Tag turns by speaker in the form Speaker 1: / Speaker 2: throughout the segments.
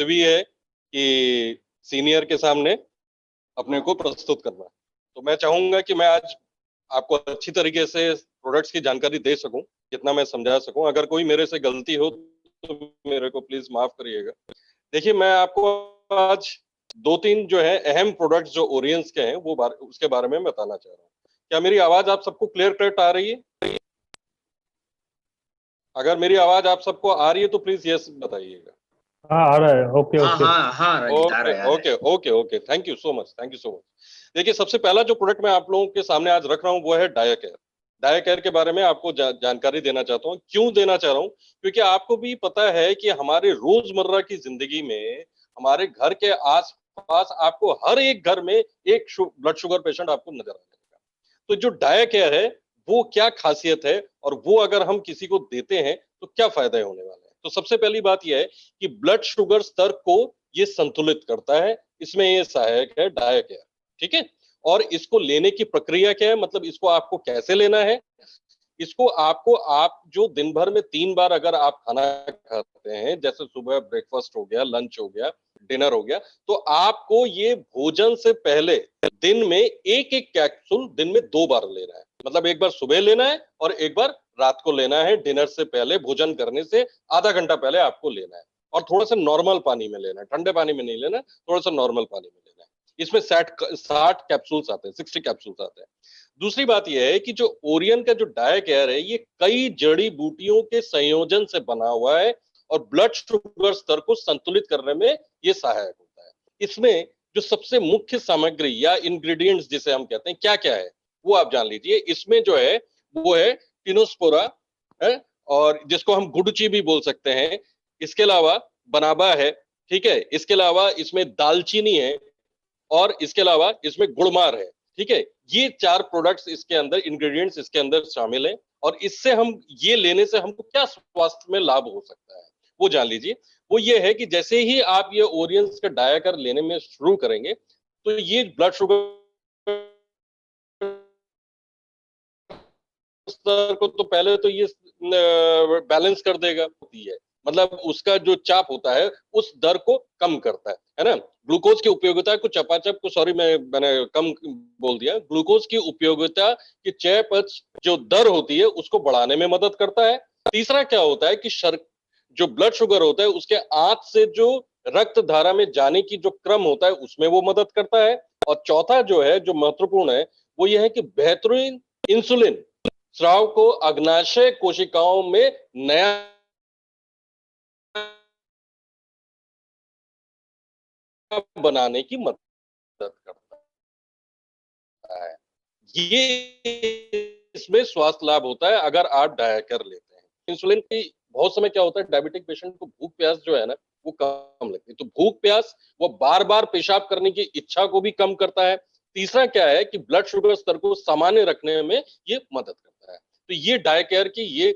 Speaker 1: वैसे भी है कि सीनियर के सामने अपने को प्रस्तुत करना है। तो मैं चाहूंगा कि मैं आज आपको अच्छी तरीके से प्रोडक्ट्स की जानकारी दे सकूं, जितना मैं समझा सकूं। अगर कोई मेरे से गलती हो तो मेरे को प्लीज माफ करिएगा। देखिए, मैं आपको आज दो तीन जो है अहम प्रोडक्ट्स जो ओरियंस के हैं वो उसके बारे में बताना चाह रहा हूँ। क्या मेरी आवाज आप सबको क्लियर कट आ रही है? अगर मेरी आवाज आप सबको आ रही है तो प्लीज यस बताइएगा।
Speaker 2: हाँ आ रहा है। ओके
Speaker 3: हाँ
Speaker 2: ओके।
Speaker 3: हाँ हाँ रंजित, आ
Speaker 1: ओके
Speaker 3: रहा है, आ रहा
Speaker 1: okay okay okay, thank you so much, thank you so much. देखिए, सबसे पहला जो प्रोडक्ट मैं आप लोगों के सामने आज रख रहा हूँ वो है डायाकेयर। डायाकेयर के बारे में आपको जानकारी देना चाहता हूँ। क्यों देना चाह रहा हूँ? क्योंकि आपको भी पता है कि हमारे रोजमर्रा की जिंदगी में हमारे घर के आस पास आपको हर एक घर में एक ब्लड शुगर पेशेंट आपको नजर आ जाएगा। तो जो डायाकेयर है वो क्या खासियत है, और वो अगर हम किसी को देते हैं तो क्या फायदे होने वाले हैं? तो सबसे पहली बात यह है कि ब्लड शुगर स्तर को ये संतुलित करता है। इसमें ये सहायक है डायाकेयर। ठीक है। और इसको लेने की प्रक्रिया क्या है, मतलब इसको आपको कैसे लेना है? इसको आपको, आप जो दिन भर में 3 बार अगर आप खाना खाते हैं, जैसे सुबह ब्रेकफास्ट हो गया, लंच हो गया, डिनर हो गया, तो आपको ये भोजन से पहले दिन में एक एक कैप्सूल दिन में 2 बार लेना है। मतलब एक बार सुबह लेना है और एक बार रात को लेना है। डिनर से पहले, भोजन करने से आधा घंटा पहले आपको लेना है। और थोड़ा सा नॉर्मल पानी में लेना है, ठंडे पानी में नहीं लेना है, थोड़ा सा नॉर्मल पानी में लेना है। इसमें 60 कैप्सूल्स आते हैं, 60 कैप्सूल्स आते हैं। दूसरी बात यह है कि जो ओरियन का जो डायाकेयर है ये कई जड़ी बूटियों के संयोजन से बना हुआ है और ब्लड शुगर स्तर को संतुलित करने में ये सहायक होता है। इसमें जो सबसे मुख्य सामग्री या इंग्रेडिएंट्स जिसे हम कहते हैं, क्या क्या है वो आप जान लीजिए। इसमें जो है वो है टिनोस्पोरा है, और जिसको हम गुडची भी बोल सकते हैं। इसके अलावा बनाबा है। ठीक है। इसके अलावा इसमें दालचीनी है, और इसके अलावा इसमें गुड़मार है। ठीक है। ये 4 प्रोडक्ट्स इसके अंदर, इंग्रेडिएंट्स इसके अंदर शामिल हैं। और इससे हम, ये लेने से हमको क्या स्वास्थ्य में लाभ हो सकता है वो जान लीजिए। वो ये है कि जैसे ही आप ये ओरियंस का डायाकर लेने में शुरू करेंगे तो ये ब्लड शुगर स्तर को तो पहले तो ये बैलेंस कर देगा, होती है, मतलब उसका जो चाप होता है उस दर को कम करता है ना। ग्लूकोज की उपयोगिता को चपाचप को, सॉरी मैंने कम बोल दिया। ग्लूकोज की उपयोगिता की चयापचय जो दर होती है उसको बढ़ाने में मदद करता है। तीसरा क्या होता है कि जो ब्लड शुगर होता है उसके आंत से जो रक्त धारा में जाने की जो क्रम होता है उसमें वो मदद करता है। और चौथा जो है, जो महत्वपूर्ण है, वो ये है कि बेहतरीन इंसुलिन स्राव को अग्नाशय कोशिकाओं में नया बनाने की मदद करता है। ये इसमें स्वास्थ्य लाभ होता है अगर आप डायाकर लेते हैं। इंसुलिन की बहुत समय क्या होता है, डायबिटिक पेशेंट को भूख प्यास जो है ना वो कम लगती है। तो भूख प्यास, वो बार बार पेशाब करने की इच्छा को भी कम करता है। तीसरा क्या है कि ब्लड शुगर स्तर को सामान्य रखने में ये मदद करता है। तो ये डायाकेयर की ये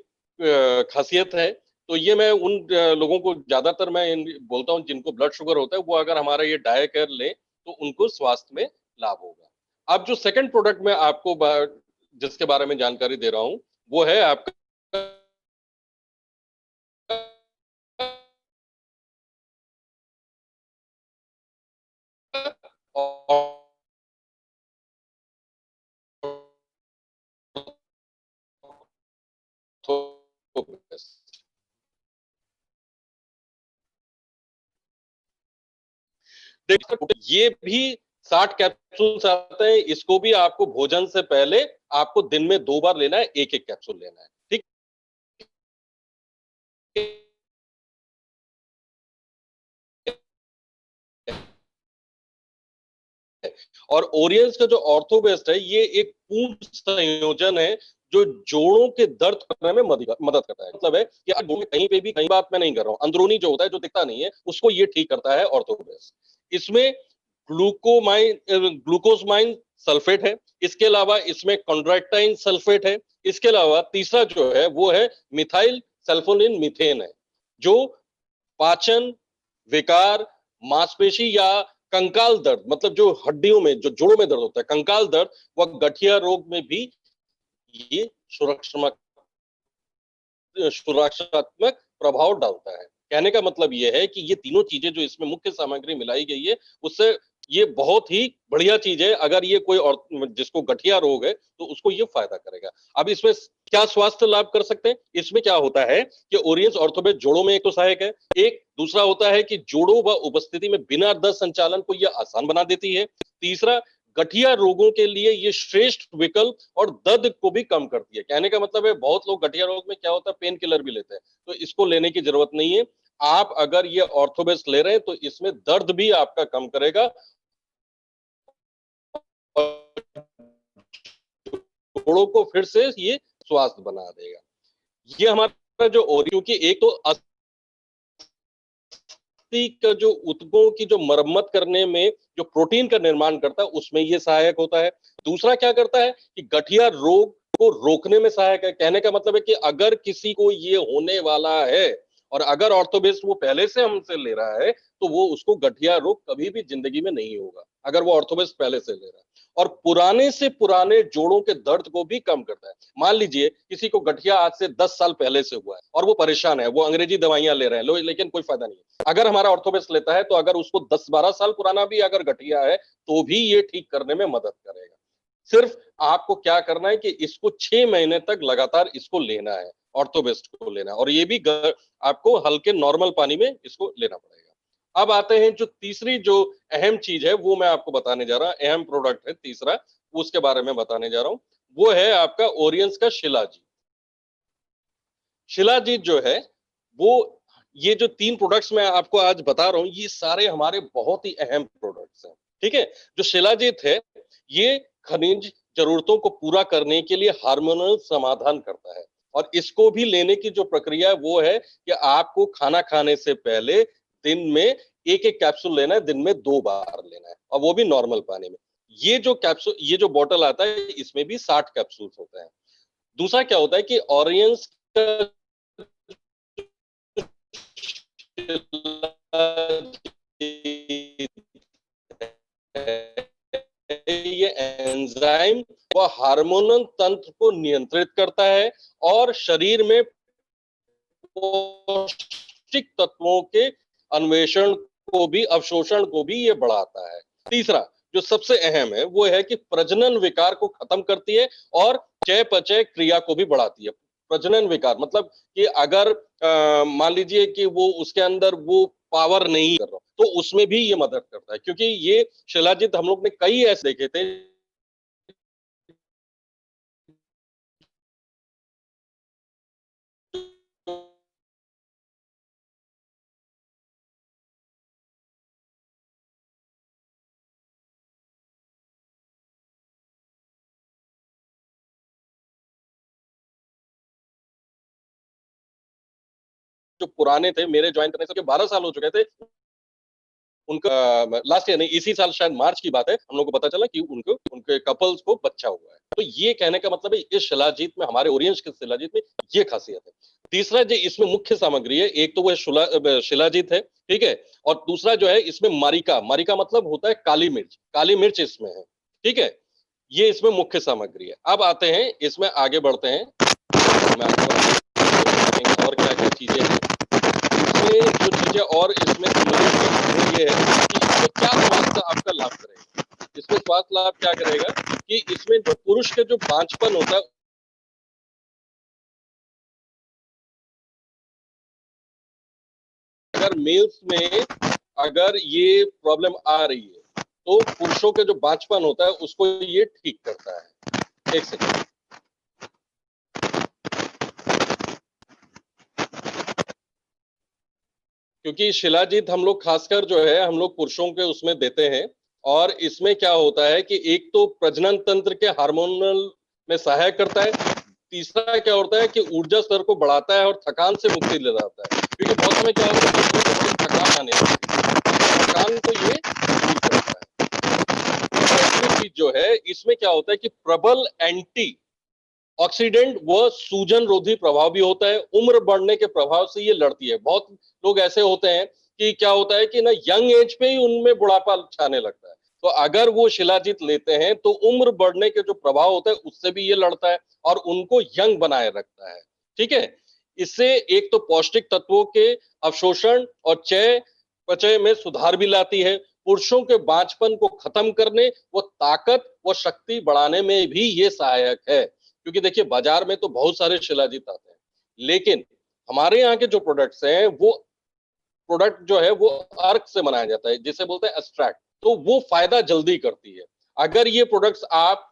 Speaker 1: खासियत है। तो ये मैं उन लोगों को ज्यादातर मैं बोलता हूँ जिनको ब्लड शुगर होता है, वो अगर हमारा ये डायाकेयर ले तो उनको स्वास्थ्य में लाभ होगा। अब जो सेकंड प्रोडक्ट मैं आपको जिसके बारे में जानकारी दे रहा हूं वो है आपका देखिए, ये भी 60 कैप्सूल्स आते हैं। इसको भी आपको भोजन से पहले आपको दिन में 2 बार लेना है, एक एक कैप्सूल लेना है। ठीक है। और ओरियंस का जो ऑर्थोबेस्ट है ये एक पूर्ण संयोजन है जो जोड़ों के दर्द करने में मदद करता है। मतलब है कि कहीं पे भी, कहीं बात मैं नहीं कर रहा हूं, अंदरूनी जो होता है जो दिखता नहीं है उसको ये ठीक करता है ऑर्थोबेस्ट। इसमें ग्लूकोसमाइन सल्फेट है। इसके अलावा इसमें कॉन्ड्राक्टाइन सल्फेट है। इसके अलावा तीसरा जो है वो है मिथाइल सल्फोनिल मीथेन है, जो पाचन विकार, मांसपेशी या कंकाल दर्द, मतलब जो हड्डियों में, जो जोड़ों में दर्द होता है, कंकाल दर्द व गठिया रोग में भी ये सुरक्षात्मक प्रभाव डालता है। कहने का मतलब ये है कि ये तीनों चीजें जो इसमें मुख्य सामग्री मिलाई गई है, उससे ये बहुत ही बढ़िया चीज है। अगर ये कोई और जिसको गठिया रोग है तो उसको ये फायदा करेगा। अब इसमें क्या स्वास्थ्य लाभ कर सकते हैं? इसमें क्या होता है कि ओरियंस ऑर्थोबेस्ट जोड़ों में एक तो सहायक है, एक दूसरा होता है कि जोड़ों व उपस्थिति में बिना दर्द संचालन को ये आसान बना देती है। तीसरा, गठिया रोगों के लिए ये श्रेष्ठ विकल्प और दर्द को भी कम करती है। कहने का मतलब है बहुत लोग गठिया रोग में क्या होता है पेन किलर भी लेते हैं, तो इसको लेने की जरूरत नहीं है। आप अगर ये ऑर्थोबेस्ट ले रहे हैं तो इसमें दर्द भी आपका कम करेगा और जोड़ों को फिर से ये स्वास्थ्य बना देगा। ये हमारा जो क्योंकि एक तो अस्थि का जो ऊतकों की जो मरम्मत करने में जो प्रोटीन का निर्माण करता है उसमें ये सहायक होता है। दूसरा क्या करता है कि गठिया रोग को रोकने में सहायक है। कहने का मतलब है कि अगर किसी को ये होने वाला है और अगर ऑर्थोबेस्ट वो पहले से हमसे ले रहा है तो वो उसको गठिया रोग कभी भी जिंदगी में नहीं होगा अगर वो ऑर्थोबेस्ट पहले से ले रहा है। और पुराने से पुराने जोड़ों के दर्द को भी कम करता है। मान लीजिए किसी को गठिया आज से 10 साल पहले से हुआ है और वो परेशान है, वो अंग्रेजी दवाइयां ले रहे हैं लेकिन कोई फायदा नहीं है। अगर हमारा ऑर्थोबेस्ट लेता है तो अगर उसको 10-12 साल पुराना भी अगर गठिया है तो भी ये ठीक करने में मदद करेगा। सिर्फ आपको क्या करना है कि इसको 6 महीने तक लगातार इसको लेना है, ऑर्थोबेस्ट को लेना है और ये भी आपको हल्के नॉर्मल पानी में इसको लेना पड़ेगा। अब आते हैं जो तीसरी जो अहम चीज है वो मैं आपको बताने जा रहा हूं, अहम प्रोडक्ट है तीसरा, उसके बारे में बताने जा रहा हूं। वो है आपका ओरियंस का शिलाजीत। शिलाजीत जो है वो ये जो 3 प्रोडक्ट्स मैं आपको आज बता रहा हूं ये सारे हमारे बहुत ही अहम प्रोडक्ट्स हैं। ठीक है, जो शिलाजीत है ये खनिज जरूरतों को पूरा करने के लिए हार्मोनल समाधान करता है और इसको भी लेने की जो प्रक्रिया है वो है कि आपको खाना खाने से पहले दिन में एक कैप्सूल लेना है, दिन में 2 बार लेना है और वो भी नॉर्मल पानी में। ये जो कैप्सूल ये जो बॉटल आता है इसमें भी 60 कैप्सूल होते हैं। दूसरा क्या होता है कि ऑरियंस का ये एंजाइम व हार्मोनल तंत्र को नियंत्रित करता है और शरीर में पौष्टिक तत्वों के अन्वेषण को भी अवशोषण को भी ये बढ़ाता है। तीसरा जो सबसे अहम है वो है कि प्रजनन विकार को खत्म करती है और चयापचय क्रिया को भी बढ़ाती है। प्रजनन विकार मतलब कि अगर मान लीजिए कि वो उसके अंदर वो पावर नहीं कर रहा तो उसमें भी ये मदद करता है क्योंकि ये शिलाजीत हम लोग ने कई ऐसे देखे थे जो पुराने थे मेरे ज्वाइन करने से 12 साल हो चुके थे उनका लास्ट ईयर नहीं इसी साल शायद मार्च की बात है हम लोग को पता चला कि उनके कपल्स को बच्चा हुआ है। तो ये कहने का मतलब है इस शिलाजीत में हमारे ओरियंस के शिलाजीत में ये खासियत है। तीसरा जो इसमें मुख्य सामग्री है एक तो वो शिलाजीत है, ठीक है, और दूसरा जो है इसमें मारिका, मारिका मतलब होता है काली मिर्च इसमें है, ठीक है, ये इसमें मुख्य सामग्री है। अब आते हैं इसमें आगे बढ़ते हैं, मैं आपको और क्या क्या चीजें हैं इसमें जो चीजें और इसमें ये है कि क्या स्वास्थ्य आपका लाभ करेगा। इसमें स्वास्थ्य लाभ क्या करेगा कि इसमें जो पुरुष के जो बांझपन होता है अगर मेल्स में अगर ये प्रॉब्लम आ रही है तो पुरुषों के जो बांझपन होता है उसको ये ठीक करता है। एक सेकंड, क्योंकि शिलाजीत हम लोग खासकर जो है हम लोग पुरुषों के उसमें देते हैं और इसमें क्या होता है कि एक तो प्रजनन तंत्र के हार्मोनल में सहायक करता है, तीसरा क्या होता है कि ऊर्जा स्तर को बढ़ाता है और थकान से मुक्ति दिलाता है। क्योंकि बहुत समय क्या होता है थकान आने थकान को ये दूर करता है। तीसरी चीज जो है इसमें क्या होता है कि प्रबल एंटी ऑक्सीडेंट व सूजन रोधी प्रभाव भी होता है। उम्र बढ़ने के प्रभाव से ये लड़ती है। बहुत लोग ऐसे होते हैं कि क्या होता है कि ना यंग एज पे ही उनमें बुढ़ापा छाने लगता है, तो अगर वो शिलाजीत लेते हैं तो उम्र बढ़ने के जो प्रभाव होता है उससे भी ये लड़ता है और उनको यंग बनाए रखता है। ठीक है, इससे एक तो पौष्टिक तत्वों के अवशोषण और चय पचय में सुधार भी लाती है, पुरुषों के बांझपन को खत्म करने व ताकत व शक्ति बढ़ाने में भी ये सहायक है। क्योंकि देखिए बाजार में तो बहुत सारे शिलाजीत आते हैं, लेकिन हमारे यहाँ के जो प्रोडक्ट्स हैं वो प्रोडक्ट जो है वो अर्क से बनाया जाता है, जिसे बोलते हैं एक्सट्रैक्ट, तो वो फायदा जल्दी करती है। अगर ये प्रोडक्ट्स आप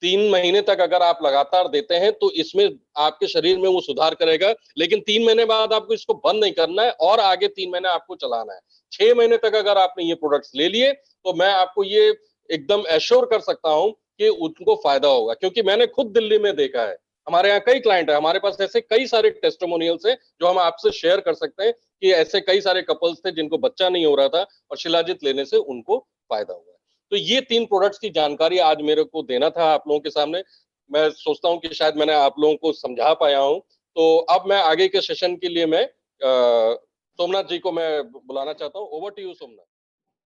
Speaker 1: 3 महीने तक अगर आप लगातार देते हैं तो इसमें आपके शरीर में वो सुधार करेगा, लेकिन 3 महीने बाद आपको इसको बंद नहीं करना है और आगे 3 महीने आपको चलाना है। 6 महीने तक अगर आपने ये प्रोडक्ट्स ले लिए तो मैं आपको ये एकदम एश्योर कर सकता हूं कि उनको फायदा होगा, क्योंकि मैंने खुद दिल्ली में देखा है। हमारे यहाँ कई क्लाइंट है, हमारे पास ऐसे कई सारे टेस्टिमोनियल्स हैं जो हम आपसे शेयर कर सकते हैं कि ऐसे कई सारे कपल्स थे जिनको बच्चा नहीं हो रहा था और शिलाजीत लेने से उनको फायदा हुआ। तो ये 3 प्रोडक्ट्स की जानकारी आज मेरे को देना था आप लोगों के सामने। मैं सोचता हूँ कि शायद मैंने आप लोगों को समझा पाया हूँ। तो अब मैं आगे के सेशन के लिए मैं सोमनाथ जी को मैं बुलाना चाहता हूँ। Over to you Somnath.